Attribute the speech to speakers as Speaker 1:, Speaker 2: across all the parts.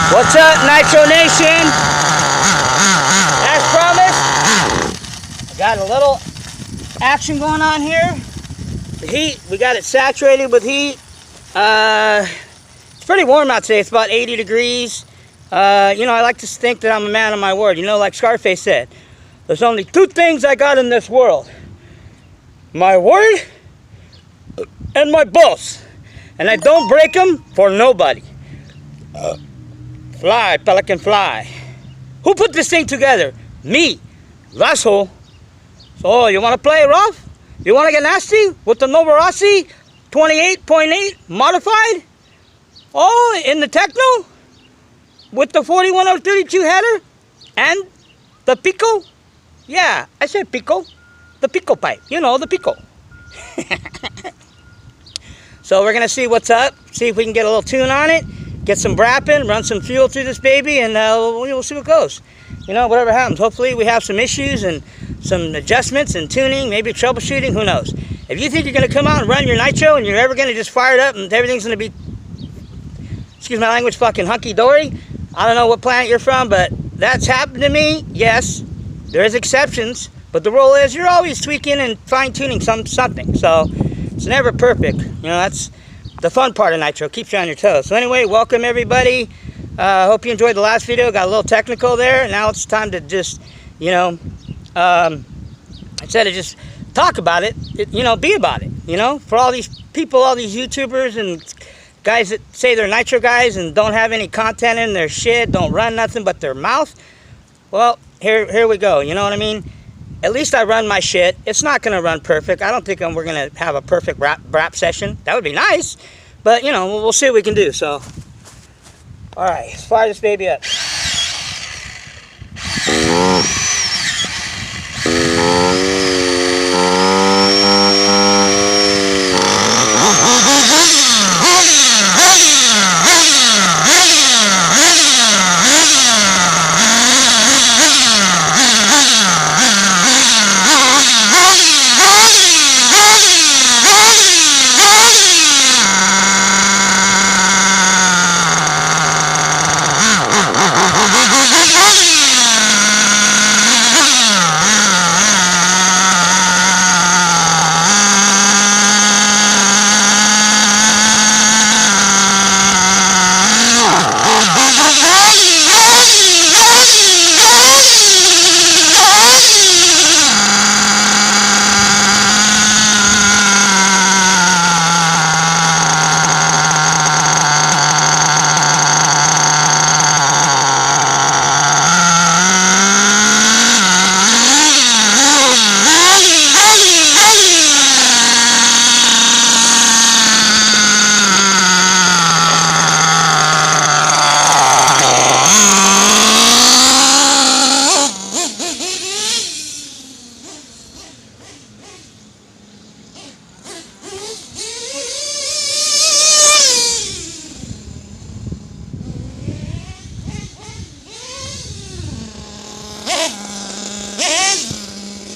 Speaker 1: What's up, Nitro Nation? As promised, I got a little action going on here. The heat, we got it saturated with heat. It's pretty warm out today. It's about 80 degrees. You know, I like to think that I'm a man of my word. You know, like Scarface said, there's only two things I got in this world: my word and my balls. And I don't break them for nobody. Fly, pelican, fly. Who put this thing together? Me, asshole. So, you want to play rough? You want to get nasty with the Novarossi 28.8 modified? Oh, in the Teckno? With the 41032 header? And the Pico? Yeah, I said Pico. The Pico pipe. You know, the Pico. So we're going to see what's up. See if we can get a little tune on it. Get some brapping, run some fuel through this baby, and we'll see what goes. You know, whatever happens. Hopefully we have some issues and some adjustments and tuning, maybe troubleshooting, who knows. If you think you're going to come out and run your nitro and you're ever going to just fire it up and everything's going to be, excuse my language, fucking hunky-dory, I don't know what planet you're from, but that's happened to me. Yes, there is exceptions, but the rule is you're always tweaking and fine-tuning something. So it's never perfect. You know, that's the fun part of nitro. Keeps you on your toes. So anyway, welcome everybody. Hope you enjoyed the last video. Got a little technical there. Now it's time to just, you know, instead of just talk about it, you know, be about it. You know, for all these people, all these YouTubers and guys that say they're nitro guys and don't have any content in their shit, don't run nothing but their mouth. Well, here we go. You know what I mean? At least I run my shit. It's not going to run perfect. I don't think we're going to have a perfect rap session. That would be nice. But, you know, we'll see what we can do. So, all right, let's fire this baby up.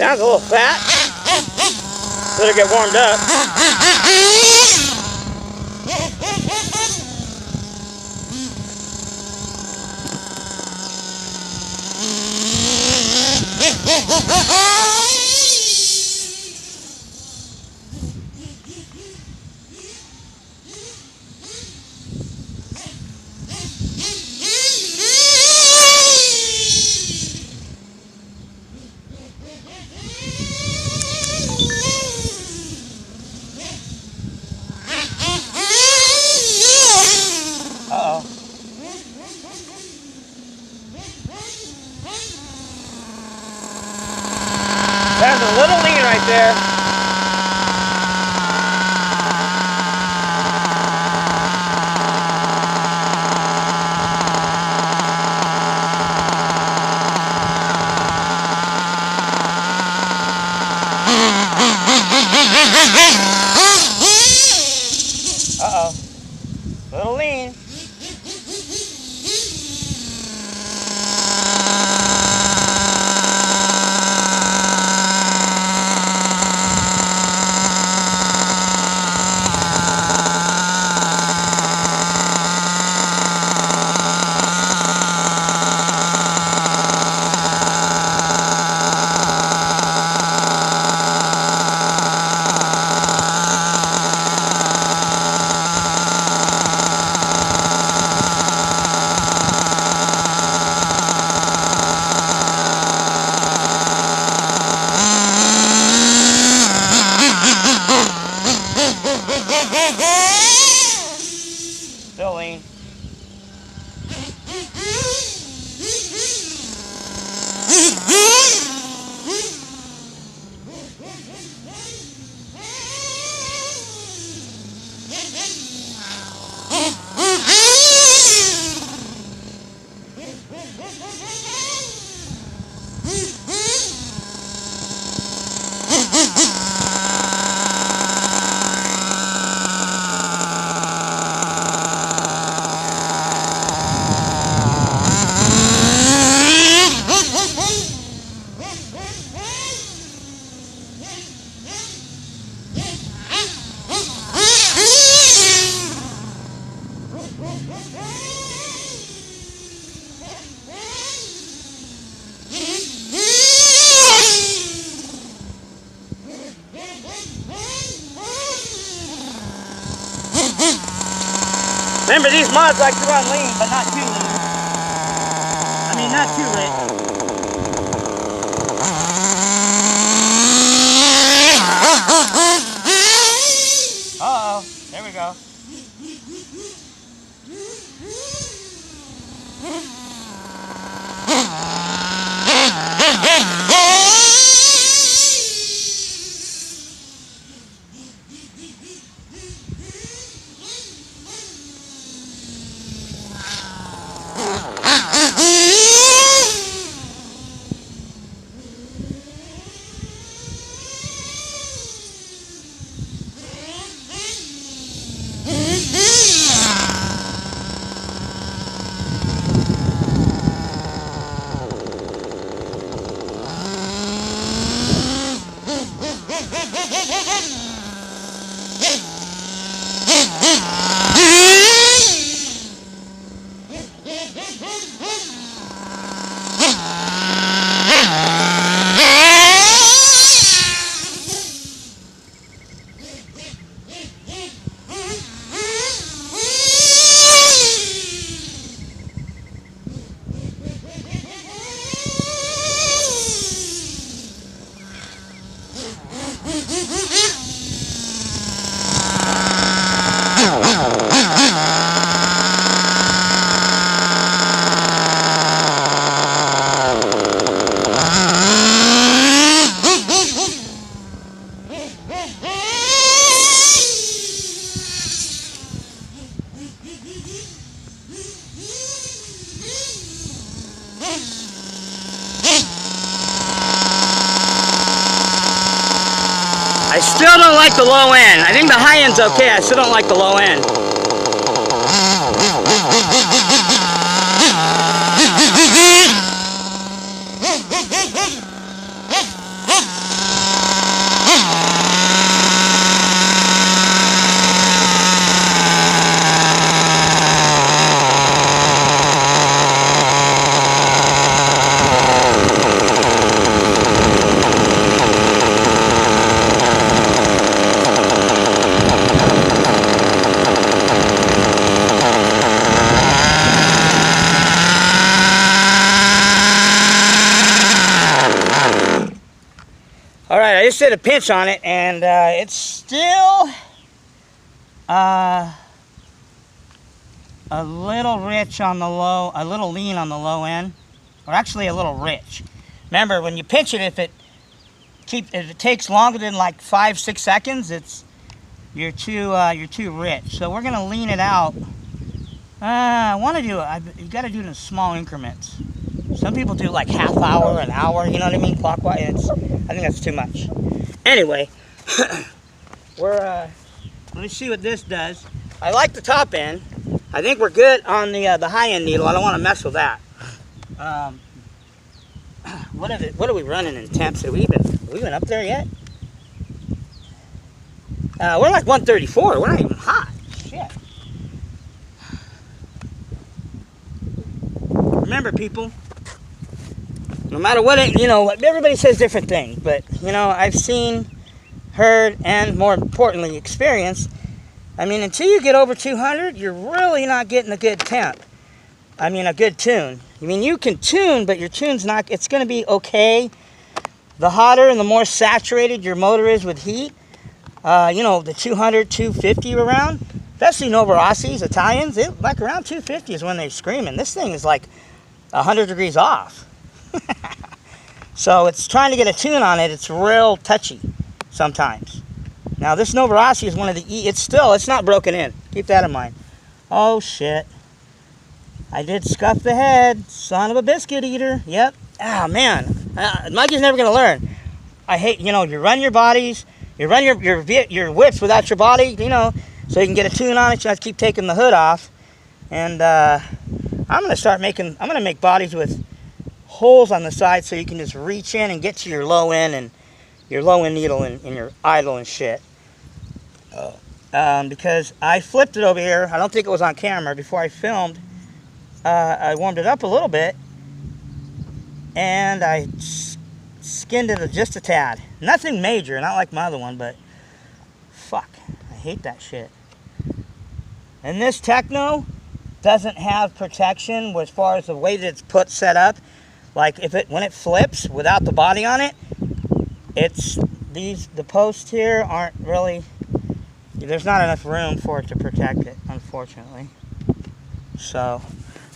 Speaker 1: Sounds a little fat. Better get warmed up. Remember, these mods like to run lean, but not too lean. I mean, not too rich. Uh-oh, there we go. I still don't like the low end. I think the high end's okay. I still don't like the low end. Alright, I just did a pinch on it, and it's still a little rich on the low, a little lean on the low end, or actually a little rich. Remember, when you pinch it, if it takes longer than like 5-6 seconds, you're too rich. So we're gonna lean it out. I want to do it. You got to do it in small increments. Some people do like half hour, an hour, you know what I mean, clockwise. I think that's too much. Anyway, let me see what this does. I like the top end. I think we're good on the high end needle. I don't want to mess with that. What are we running in temps? Have we been up there yet? We're like 134. We're not even hot. Shit. Remember, people, no matter what everybody says different things, but I've seen, heard, and more importantly experienced. I mean, until you get over 200, you're really not getting a good temp. I mean, a good tune. I mean, you can tune, but your tune's not, it's going to be okay. The hotter and the more saturated your motor is with heat, the 200, 250 around, especially Novarossis, Italians, like around 250 is when they're screaming. This thing is like 100 degrees off. So it's trying to get a tune on it. It's real touchy sometimes. Now this Novarossi is one of the it's not broken in. Keep that in mind. Oh shit. I did scuff the head. Son of a biscuit eater. Yep. Ah, man. Mikey's never going to learn. I hate, you run your bodies. You run your whips without your body, so you can get a tune on it. You have to keep taking the hood off. And I'm going to make bodies with holes on the side so you can just reach in and get to your low end and your low end needle and your idle and shit. Because I flipped it over here. I don't think it was on camera. Before I filmed, I warmed it up a little bit and I skinned it just a tad. Nothing major, not like my other one, but fuck, I hate that shit. And this Teckno doesn't have protection as far as the way that it's set up. Like when it flips without the body on it, the posts here aren't really, there's not enough room for it to protect it, unfortunately. So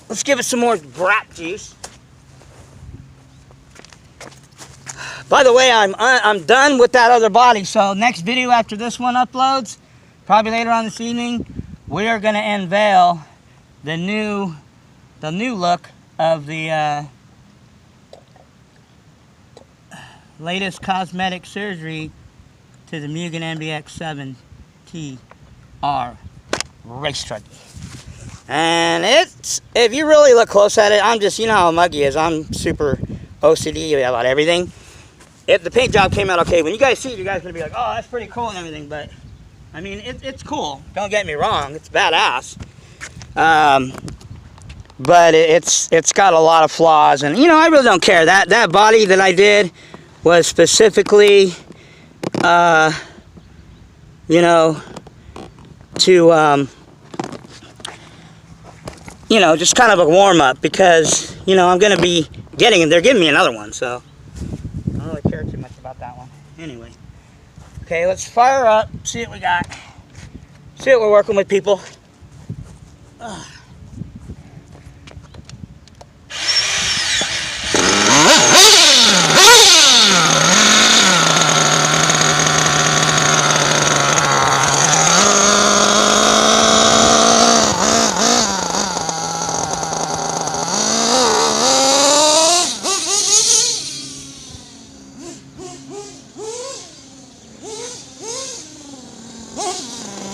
Speaker 1: let's give it some more grap juice. By the way, I'm done with that other body, so next video after this one uploads, probably later on this evening, we are going to unveil the new look of the latest cosmetic surgery to the Mugen MBX 7TR race truck. And if you really look close at it, I'm just, you know how Muggy is, I'm super OCD about everything. The paint job came out okay. When you guys see it, you guys are going to be like, oh, that's pretty cool and everything, but I mean, it's cool. Don't get me wrong, it's badass. But it's got a lot of flaws, and I really don't care. That body that I did was specifically, to just kind of a warm up because I'm gonna be they're giving me another one, so I don't really care too much about that one. Anyway, okay, let's fire up, see what we got, see what we're working with, people.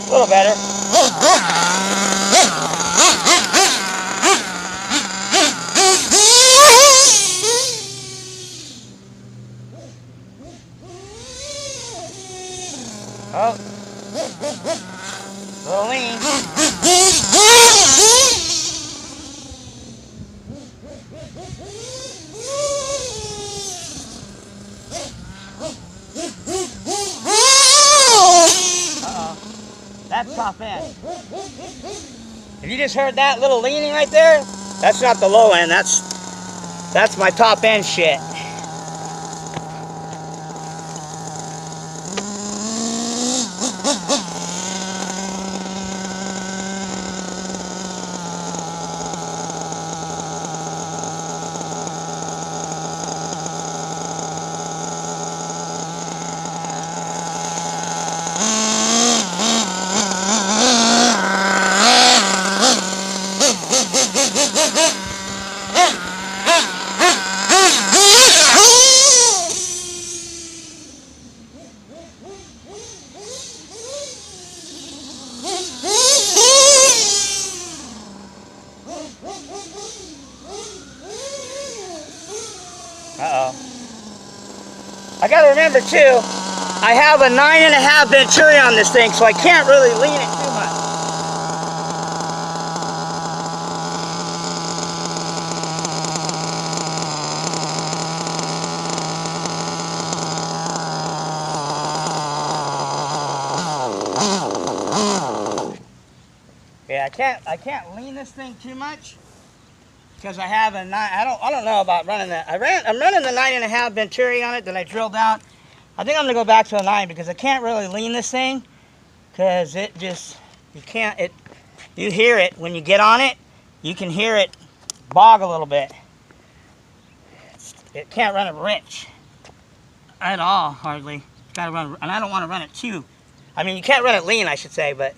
Speaker 1: A little better. Oh, a little lean. That's top end. If you just heard that little leaning right there, that's not the low end. That's my top end shit. I gotta remember too, I have a 9.5 Venturi on this thing, so I can't really lean it too much. Yeah, I can't lean this thing too much. Because I have a 9, I don't know about running that. I'm running the 9.5 Venturi on it that I drilled out. I think I'm gonna go back to a 9 because I can't really lean this thing because it just you can't, you hear it when you get on it, you can hear it bog a little bit. It can't run it rich at all, hardly. Gotta run, and I don't want to run it too. I mean, you can't run it lean, I should say, but.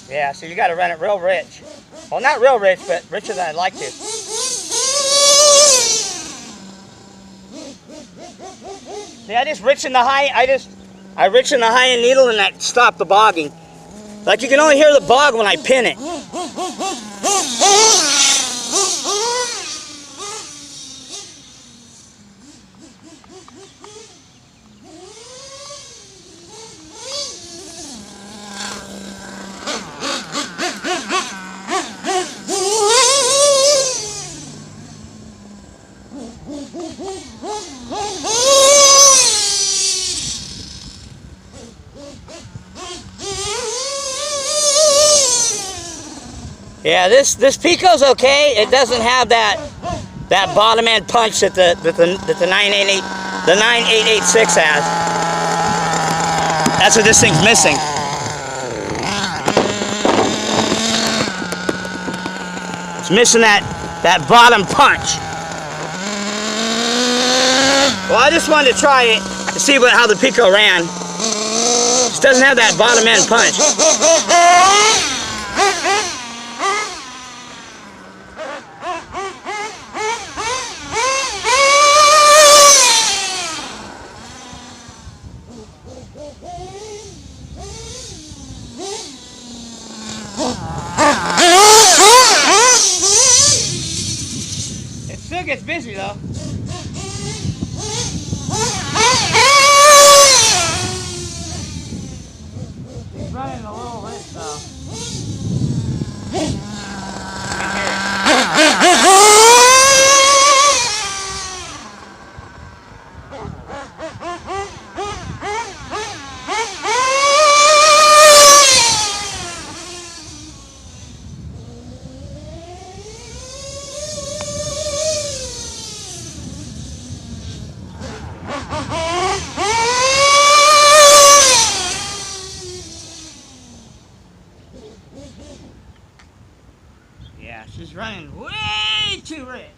Speaker 1: Yeah, so you gotta run it real rich. Well, not real rich, but richer than I'd like to. See, I just richen the high, I richen the high end needle and that stopped the bogging. Like you can only hear the bog when I pin it. Yeah, this Pico's okay. It doesn't have that bottom end punch that the 9886 has. That's what this thing's missing. It's missing that bottom punch. Well, I just wanted to try it to see how the Pico ran. It just doesn't have that bottom end punch. It still gets busy though. It's running a little rich though. Yeah, she's running way too rich.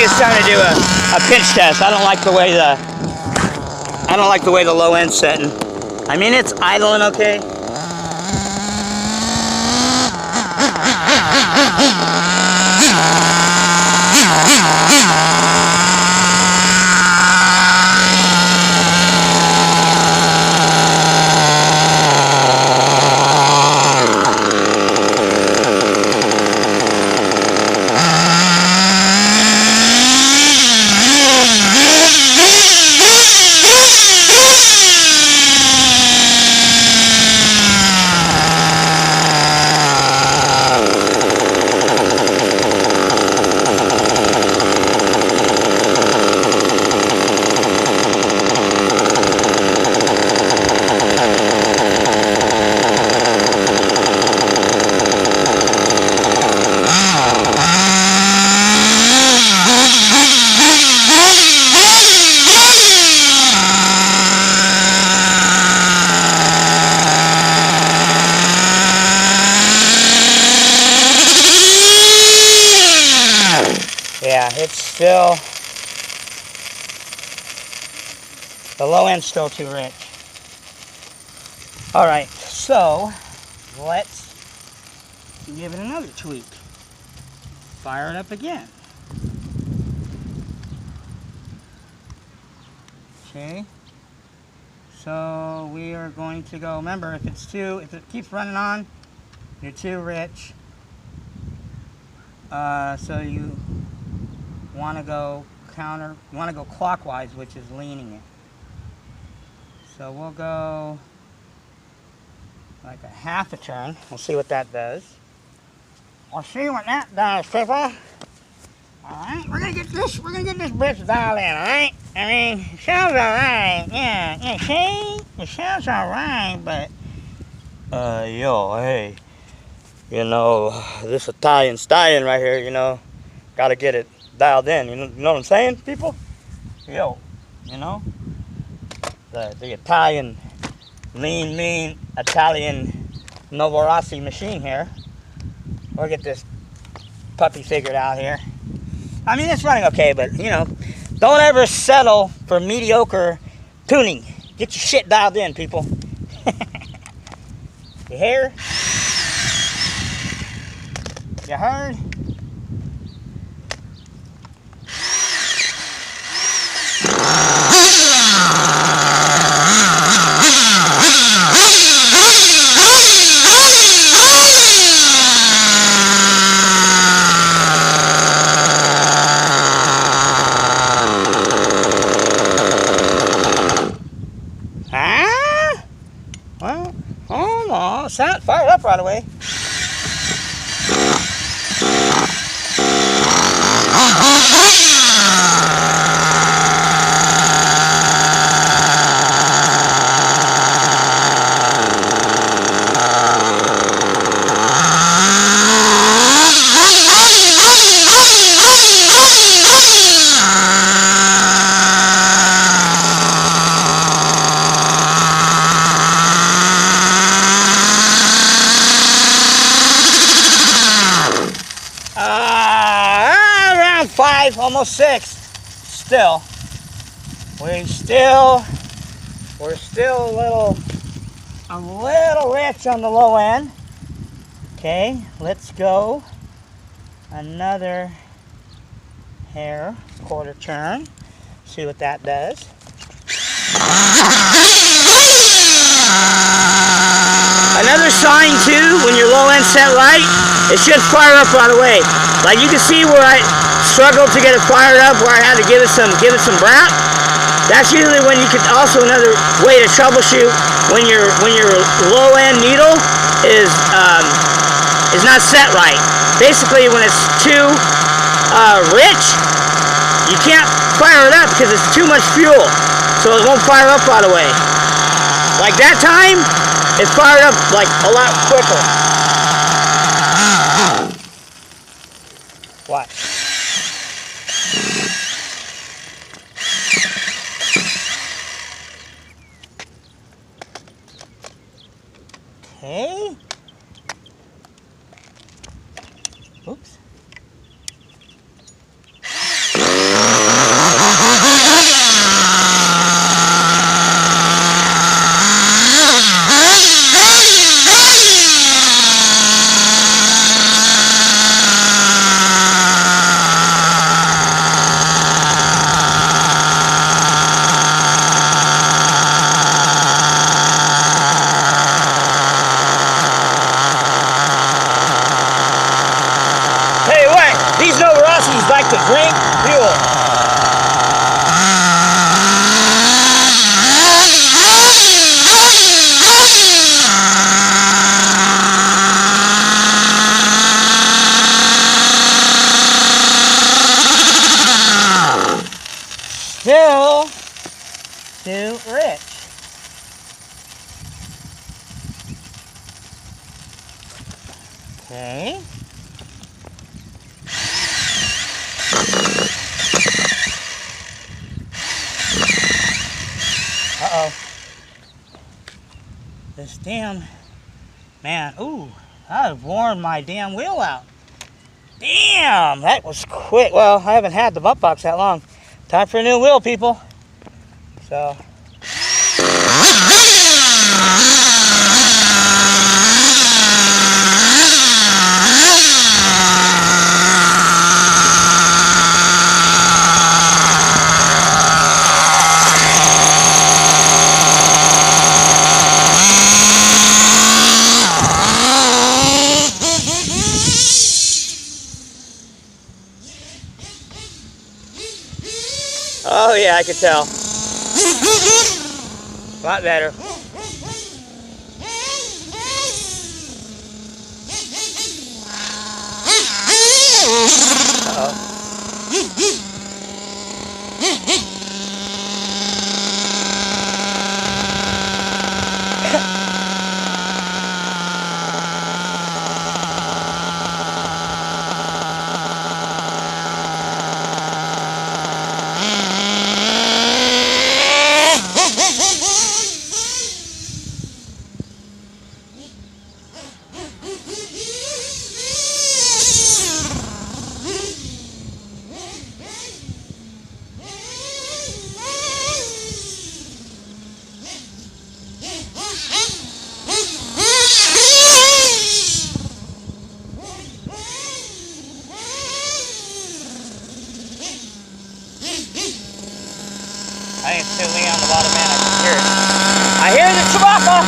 Speaker 1: It's time to do a pinch test. I don't like the way the low end's setting. I mean, it's idling okay. Yeah, it's still, the low end's still too rich. All right, so let's give it another tweak. Fire it up again. Okay. So we are going to go, remember, if it keeps running on, you're too rich. So you want to go clockwise, which is leaning it. So we'll go like a half a turn. We'll see what that does. We'll see what that does, people. Alright, we're gonna get this bitch dialed in, alright? I mean, it sounds alright, yeah, see? It sounds alright, but yo, hey, you know, this Italian stallion right here, you know, gotta get it dialed in, you know what I'm saying, people? Yo, you know, the Italian, lean, mean Italian Novorossi machine here. We'll get this puppy figured out here. I mean, it's running okay, but, you know, don't ever settle for mediocre tuning. Get your shit dialed in, people. You hear? You heard? Well, almost. Sound fired up right away. Around 5, almost 6. Still, we're still a little rich on the low end. Okay, let's go another hair, quarter turn. See what that does. Another sign too, when your low end set right, it should fire up right away. Like you can see where I struggled to get it fired up, where I had to give it some brap. That's usually when you could, also another way to troubleshoot when your low end needle is not set right. Basically, when it's too rich, you can't fire it up because it's too much fuel, so it won't fire up right away. Like that time, it fired up like a lot quicker. Watch. Okay. Oops. These Novorossis like to drink fuel. Still too rich. Okay. Uh-oh. This damn, man, ooh, I've worn my damn wheel out. Damn, that was quick. Well, I haven't had the bump box that long. Time for a new wheel, people. So. Oh yeah, I could tell. A lot better. Uh-oh. I think it's too lean on the bottom end. I can hear it. I hear the Chewbacca!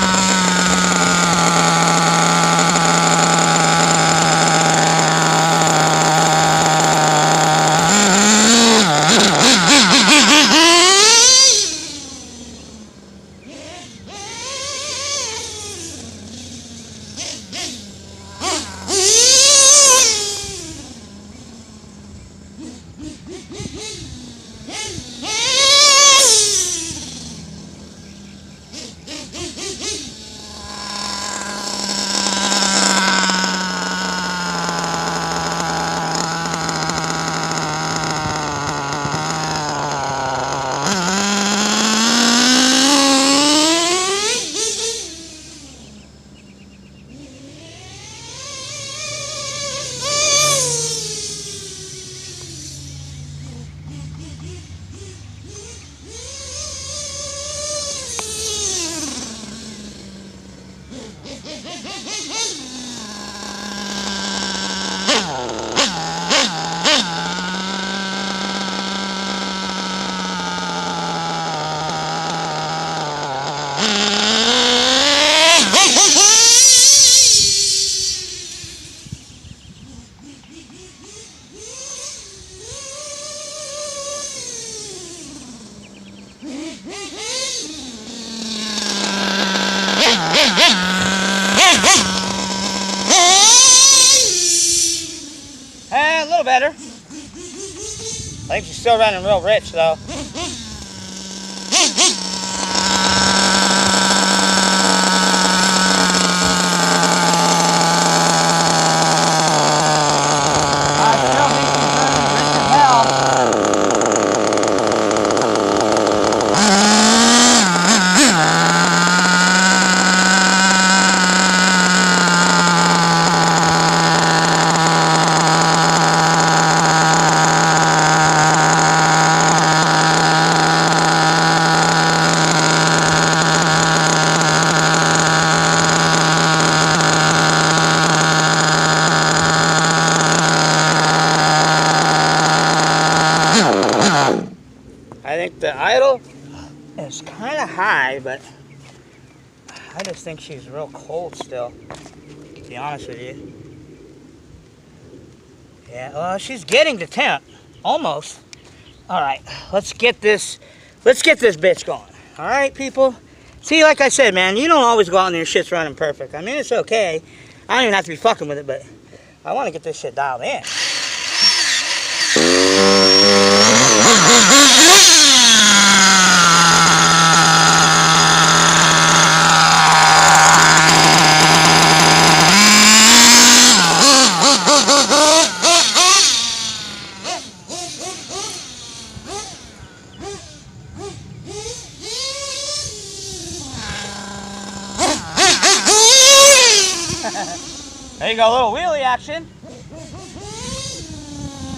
Speaker 1: A little better. I think she's still running real rich though. I think the idle is kind of high, but I just think she's real cold still, to be honest with you. Yeah, well, she's getting to temp, almost. All right, let's get this bitch going. All right, people. See, like I said, man, you don't always go out and your shit's running perfect. I mean, it's okay. I don't even have to be fucking with it, but I want to get this shit dialed in. There you go, a little wheelie action.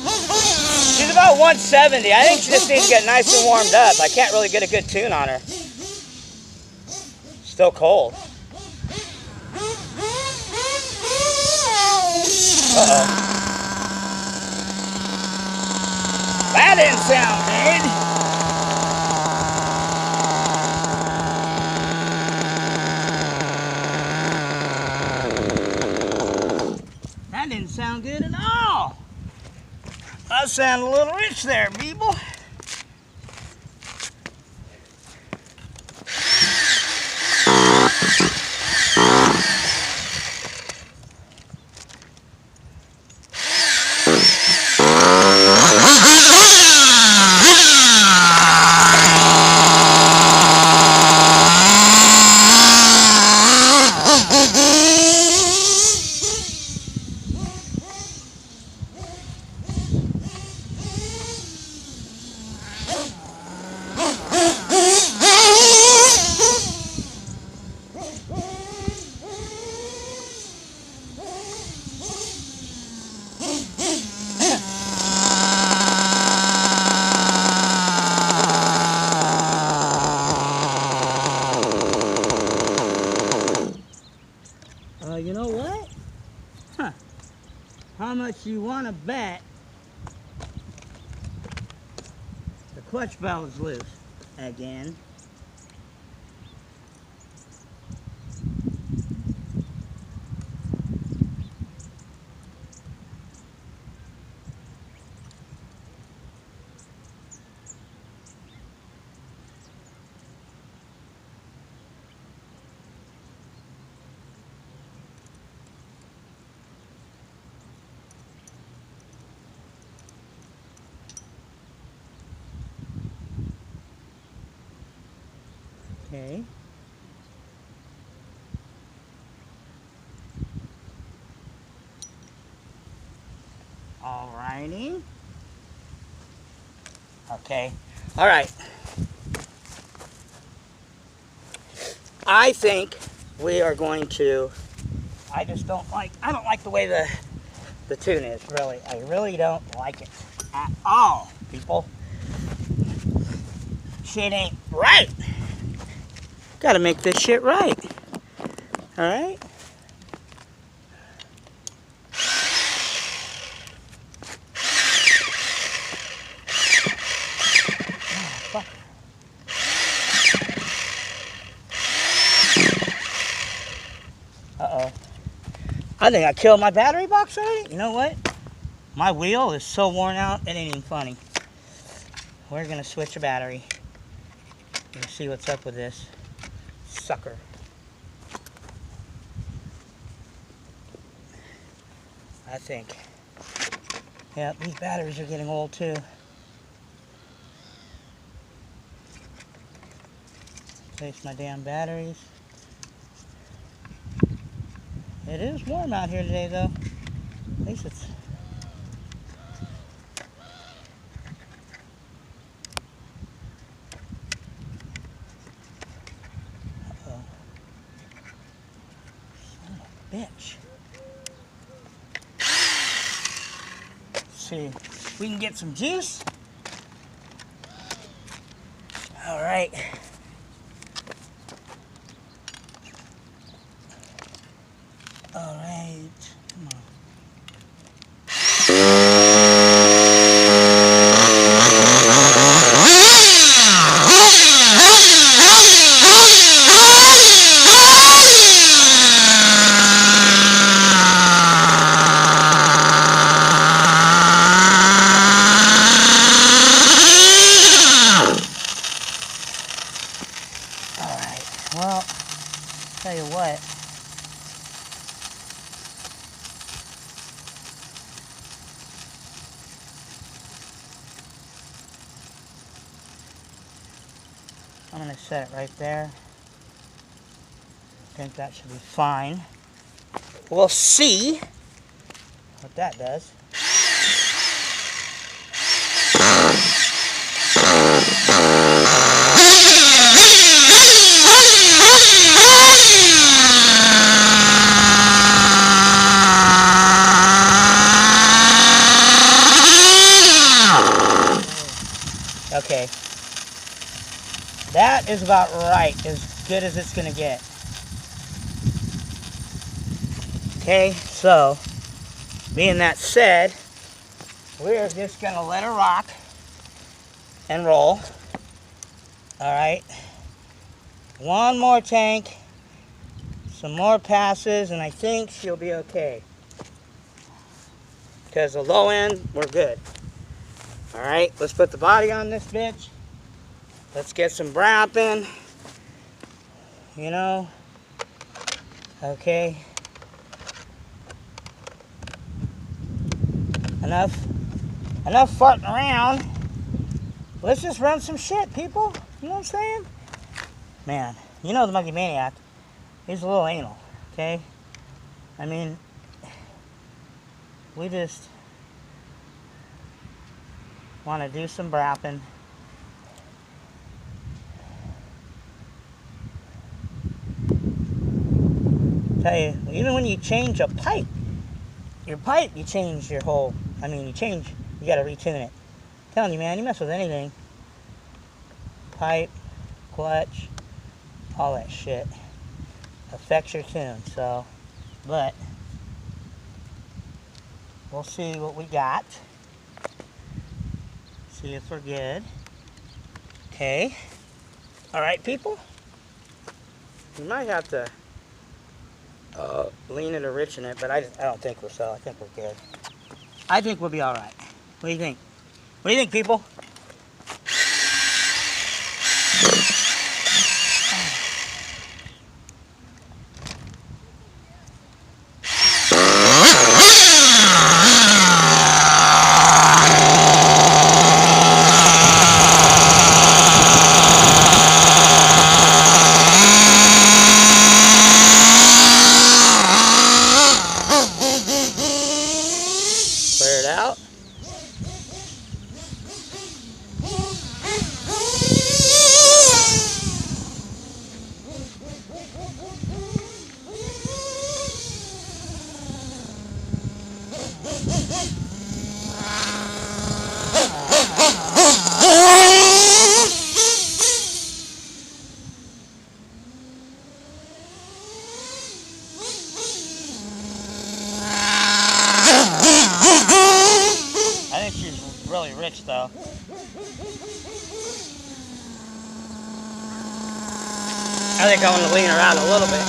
Speaker 1: She's about 170. I think she just needs to get nice and warmed up. I can't really get a good tune on her. Still cold. Uh-oh. That didn't sound good. That didn't sound good at all. That sounded a little rich there, people. You know what? Huh. How much you want to bet the clutch valve is loose again? Okay. Alrighty. Okay. All right. I think we are going to. I don't like the way the tune is. Really, I really don't like it at all, people. Shit ain't right. Gotta make this shit right. Alright? Uh-oh. I think I killed my battery box already. You know what? My wheel is so worn out, it ain't even funny. We're gonna switch a battery. Let's see what's up with this sucker. I think. Yeah, these batteries are getting old too. Replace my damn batteries. It is warm out here today though. At least it's... bitch. Let's see if we can get some juice. All right. All right. Come on. Well, tell you what. I'm going to set it right there. I think that should be fine. We'll see what that does. Okay. That is about right, as good as it's going to get. Okay, so, being that said, we're just going to let her rock and roll. Alright. One more tank, some more passes, and I think she'll be okay. Because the low end, we're good. Alright, let's put the body on this bitch. Let's get some brapping. You know. Okay. Enough farting around. Let's just run some shit, people. You know what I'm saying? Man, you know the Monkey Maniac. He's a little anal, okay? I mean, we just want to do some brapping. Tell you, even when you change a pipe, you change your whole, you got to retune it. I'm telling you, man, you mess with anything, pipe, clutch, all that shit affects your tune. So, but we'll see what we got. See if we're good. Okay. All right, people. We might have to lean it or rich in it, but I don't think we're so. I think we're good. I think we'll be all right. What do you think? What do you think, people? Clear it out. I think she's really rich, though. I think I want to lean her out a little bit.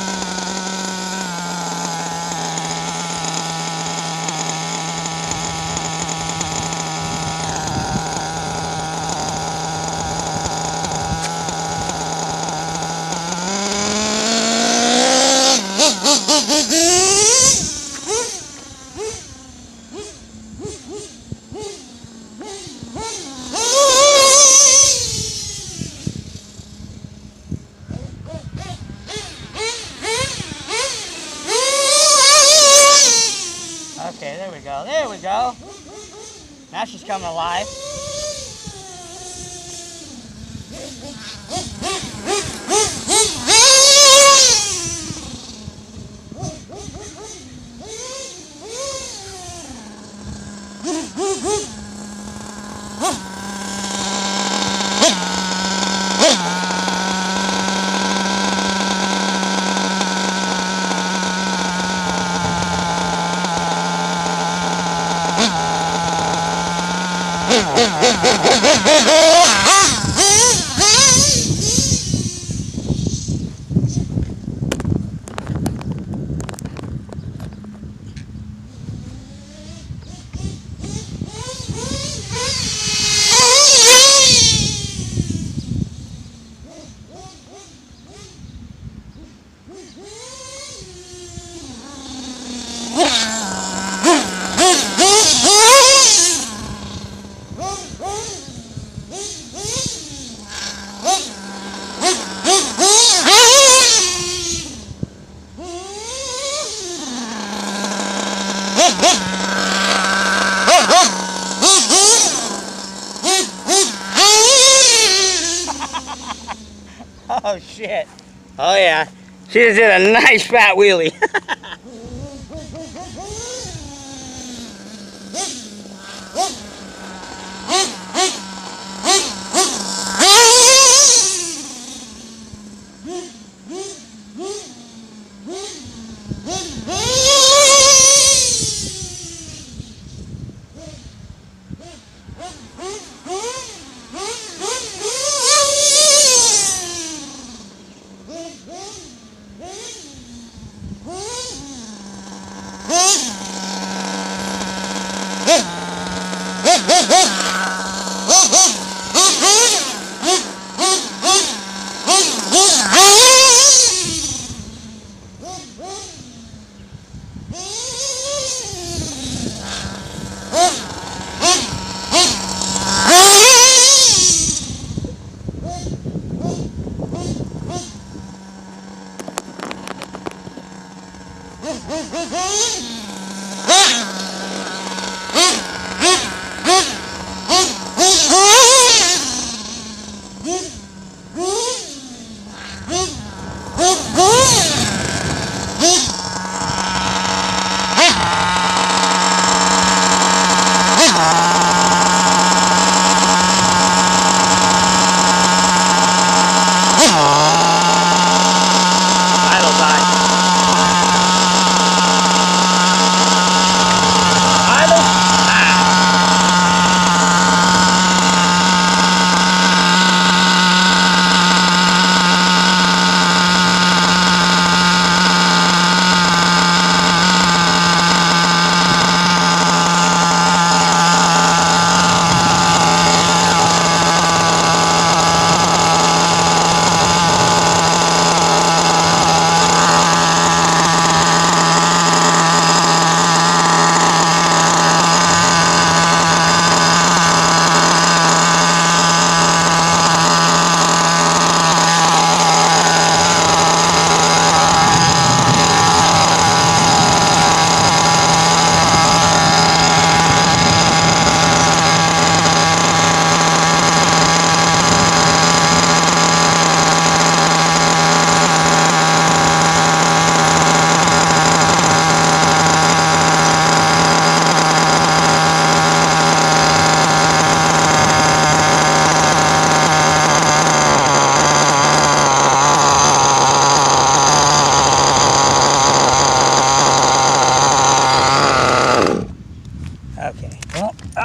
Speaker 1: Okay, there we go. There we go. Now she's coming alive. Oh shit. Oh yeah. She just did a nice fat wheelie.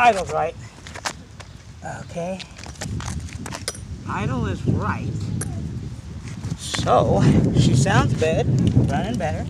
Speaker 1: idle's right. Okay. Idle is right. So, she sounds good. Running better.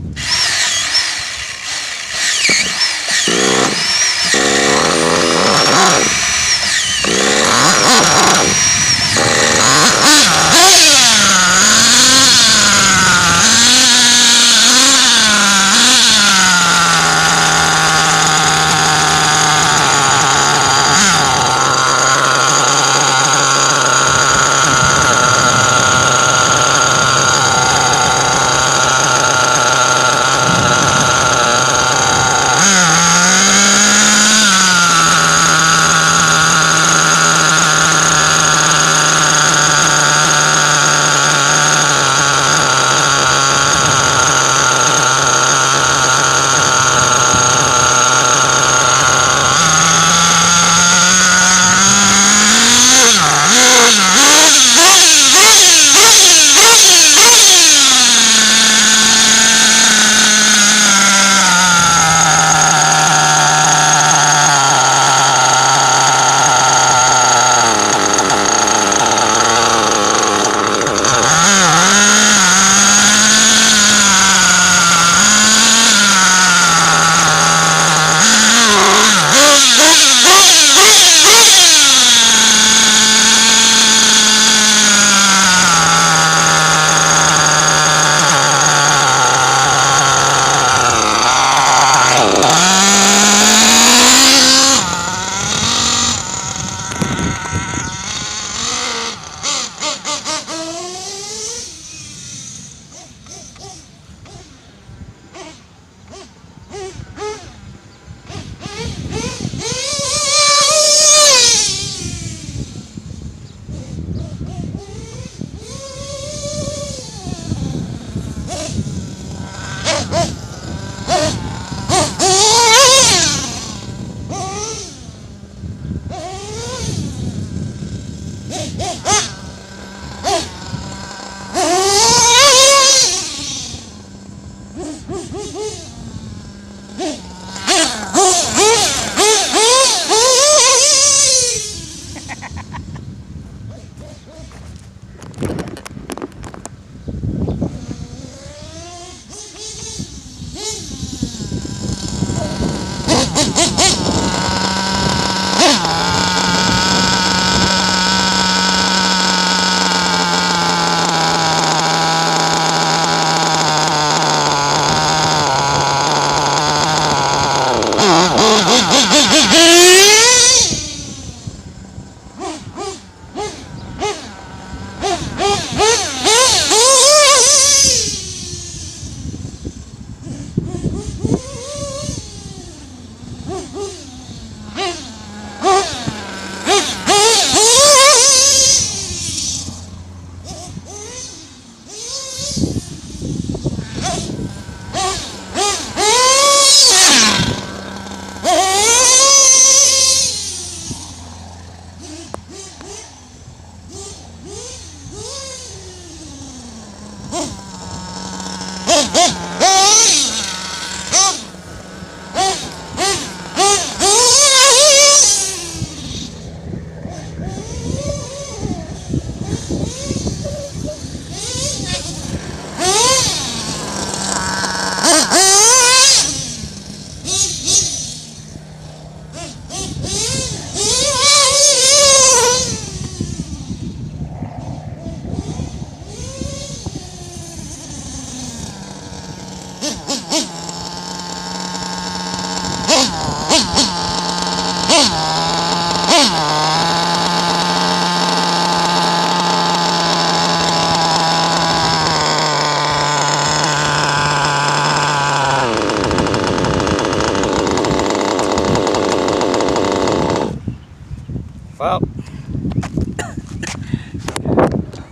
Speaker 1: Well,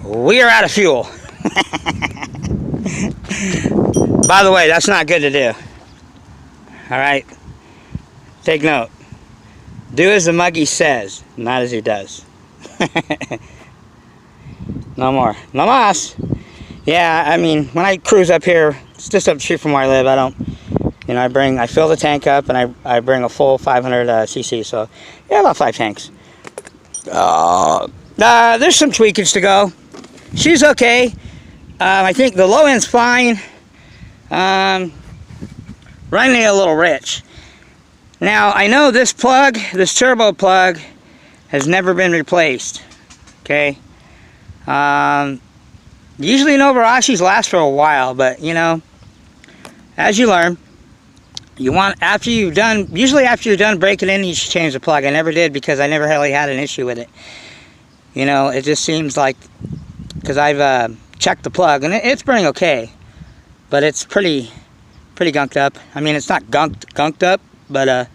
Speaker 1: we are out of fuel. By the way, that's not good to do. Alright? Take note. Do as the muggy says, not as he does. No more. No más. Yeah, I mean, when I cruise up here, it's just up the street from where I live. I don't You know, I fill the tank up, and I bring a full 500 cc. So yeah, about 5 tanks. There's some tweakage to go. She's okay. I think the low end's fine. Running it a little rich. Now I know this plug, this turbo plug, has never been replaced. Okay. Usually Novarashis last for a while, but you know, as you learn, you want usually after you're done breaking in, you should change the plug. I never did because I never really had an issue with it. You know, it just seems like, because I've checked the plug and it's burning okay, but it's pretty gunked up. I mean, it's not gunked up, but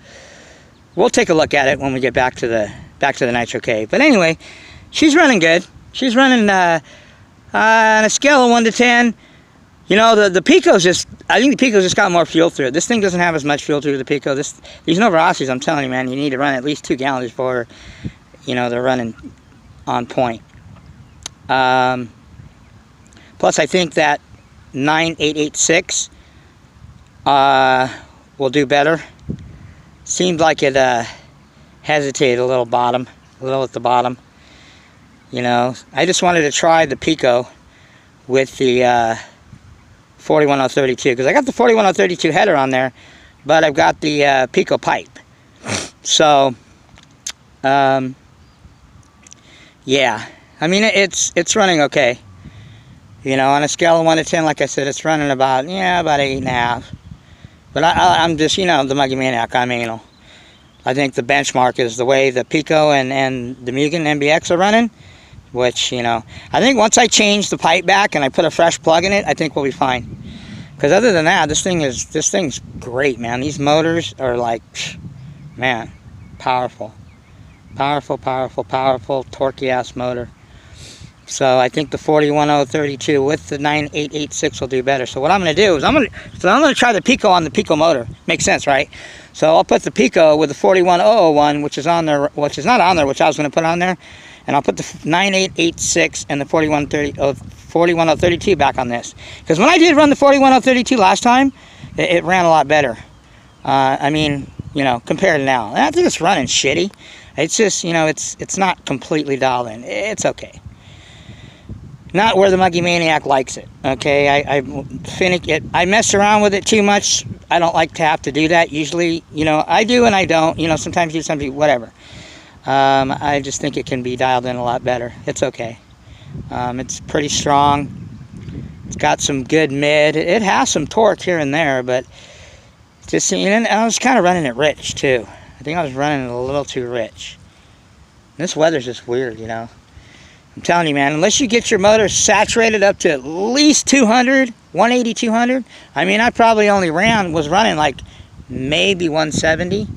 Speaker 1: we'll take a look at it when we get back to the Nitro K. But anyway, she's running good. She's running on a scale of 1 to 10. You know, the Pico's just, I think the Pico's just got more fuel through it. This thing doesn't have as much fuel through the Pico. These Novarashis, I'm telling you, man, you need to run at least 2 gallons before, you know, they're running on point. Plus, I think that 9886 will do better. Seemed like it hesitated a little at the bottom. You know, I just wanted to try the Pico with the 41032, because I got the 41032 header on there, but I've got the Pico pipe. So, yeah, I mean, it's running okay. You know, on a scale of 1 to 10, like I said, it's running about 8.5. But I'm just, you know, the Muggy Maniac, I'm anal. I think the benchmark is the way the Pico and the Mugen MBX are running, which, you know, I think once I change the pipe back and I put a fresh plug in it, I think we'll be fine. Because other than that, this thing's great, man. These motors are like, man, powerful. Powerful, torquey ass motor. So I think the 41032 with the 9886 will do better. So what I'm going to do is I'm going to try the Pico on the Pico motor. Makes sense, right? So I'll put the Pico with the 41001, which is on there, which is not on there, which I was going to put on there, and I'll put the 9886 and the 41032 back on this. Because when I did run the 41032 last time, it ran a lot better. I mean, you know, compared to now. And I think it's running shitty. It's just, you know, it's not completely dialed in. It's okay. Not where the Muggy Maniac likes it. Okay, I mess around with it too much. I don't like to have to do that. Usually, you know, I do and I don't. You know, sometimes you, sometimes whatever. I just think it can be dialed in a lot better. It's okay. It's pretty strong. It's got some good mid. It has some torque here and there, but just, you know, I was kind of running it rich too. I think I was running it a little too rich. This weather's just weird, you know. I'm telling you, man, unless you get your motor saturated up to at least 200, 180, 200. I mean, I probably only was running like maybe 170.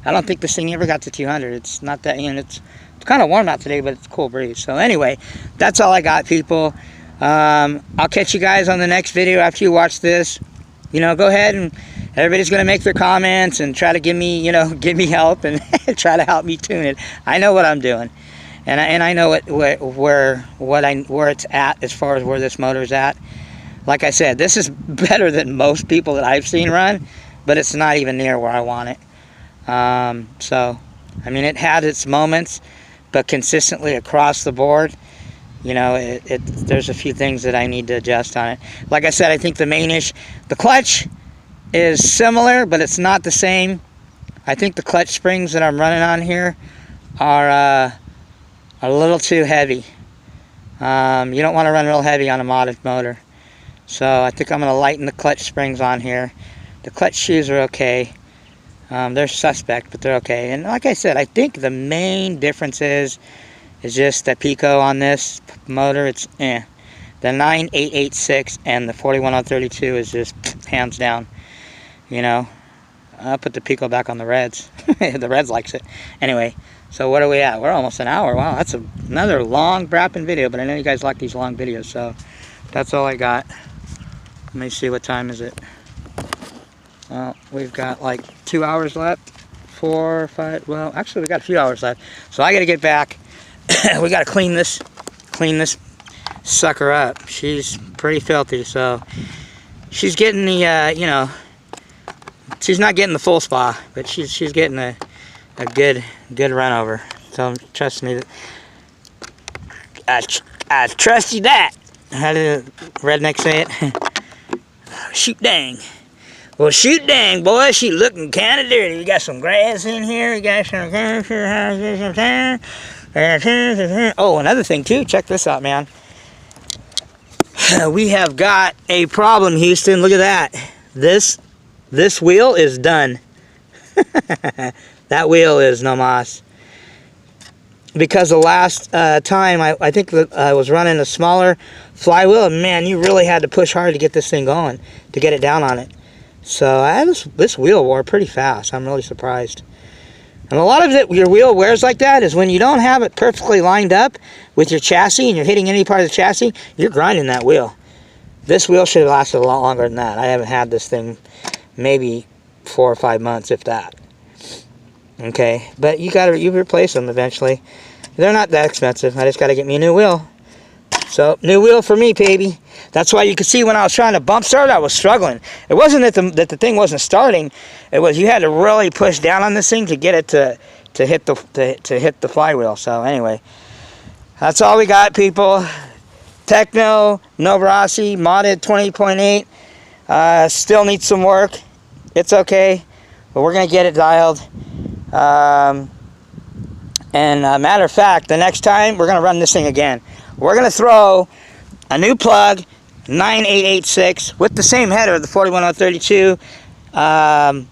Speaker 1: I don't think this thing ever got to 200. It's not that, you know, it's kind of warm out today, but it's a cool breeze. So anyway, that's all I got, people. I'll catch you guys on the next video after you watch this. You know, go ahead and everybody's going to make their comments and try to give me, you know, give me help and try to help me tune it. I know what I'm doing. And I know where it's at as far as where this motor's at. Like I said, this is better than most people that I've seen run, but it's not even near where I want it. So, I mean, it had its moments, but consistently across the board, you know, there's a few things that I need to adjust on it. Like I said, I think the clutch is similar, but it's not the same. I think the clutch springs that I'm running on here are a little too heavy. You don't want to run real heavy on a modded motor. So I think I'm going to lighten the clutch springs on here. The clutch shoes are okay. They're suspect, but they're okay. And like I said, I think the main difference is just that Pico on this motor. It's The 9886 and the 41032 is just hands down. You know, I'll put the Pico back on the Reds. The Reds likes it. Anyway, so what are we at? We're almost an hour. Wow, that's another long brapping video, but I know you guys like these long videos, so that's all I got. Let me see, what time is it? Well, we've got like 2 hours left. 4 or 5. Well, actually, we got a few hours left. So I got to get back. We got to clean this sucker up. She's pretty filthy, so she's getting the, you know, She's not getting the full spa, but she's getting a good run over. So trust me, I trust you that. How do the rednecks say it? Shoot dang. Well, shoot dang, boy. She looking kind of dirty. We got some grass in here. We got some. Oh, another thing too. Check this out, man. We have got a problem, Houston. Look at that. This wheel is done. That wheel is no mas. Because the last time, I think that I was running a smaller flywheel, and man, you really had to push hard to get this thing going, to get it down on it. So this wheel wore pretty fast. I'm really surprised. And a lot of it, your wheel wears like that, is when you don't have it perfectly lined up with your chassis and you're hitting any part of the chassis, you're grinding that wheel. This wheel should have lasted a lot longer than that. I haven't had this thing maybe 4 or 5 months, if that. Okay, but you replace them eventually. They're not that expensive. I just got to get me a new wheel. So, new wheel for me, baby. That's why you could see when I was trying to bump start, I was struggling. It wasn't that the thing wasn't starting. It was you had to really push down on this thing to get it to hit the flywheel. So anyway, that's all we got, people. Teckno, Novarasi, modded 20.8. Still needs some work. It's okay, but we're gonna get it dialed. Matter of fact, the next time we're gonna run this thing again. We're going to throw a new plug, 9886, with the same header, the 41032, and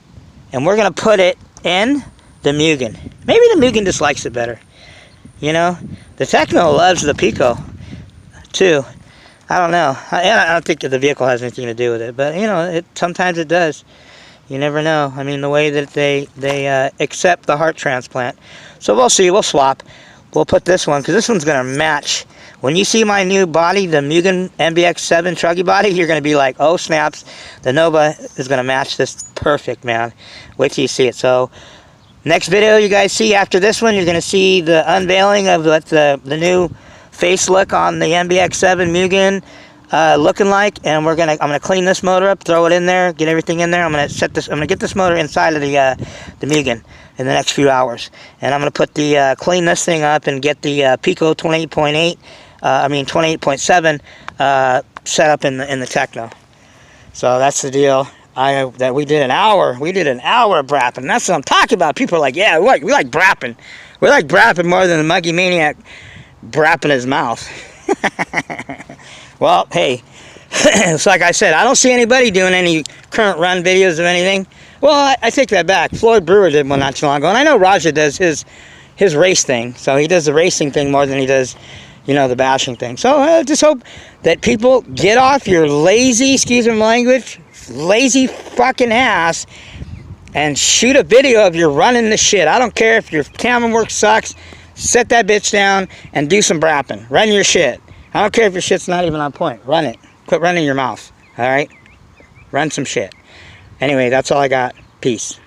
Speaker 1: we're going to put it in the Mugen. Maybe the Mugen just likes it better. You know, the Teckno loves the Pico, too. I don't know. I don't think that the vehicle has anything to do with it, but, you know, sometimes it does. You never know. I mean, the way that they accept the heart transplant. So we'll see. We'll swap. We'll put this one, because this one's going to match. When you see my new body, the Mugen MBX7 truggy body, you're going to be like, oh snaps, the Nova is going to match this perfect, man. Wait till you see it. So, next video you guys see after this one, you're going to see the unveiling of what the new face look on the MBX7 Mugen looking like. And I'm going to clean this motor up, throw it in there, get everything in there. I'm going to get this motor inside of the Mugen in the next few hours, and I'm going to put the clean this thing up and get the Pico 28.8, 28.7 set up in the Teckno. So that's the deal. We did an hour of brapping. That's what I'm talking about. People are like, yeah, we like brapping. We like brapping more than the Muggy Maniac brapping his mouth. Well, hey, it's like I said, I don't see anybody doing any current run videos of anything. Well, I take that back. Floyd Brewer did one not too long ago, and I know Raja does his race thing. So he does the racing thing more than he does, you know, the bashing thing. So I just hope that people get off your lazy, excuse my language, lazy fucking ass and shoot a video of you running the shit. I don't care if your camera work sucks. Set that bitch down and do some brapping. Run your shit. I don't care if your shit's not even on point. Run it. Quit running your mouth. All right? Run some shit. Anyway, that's all I got. Peace.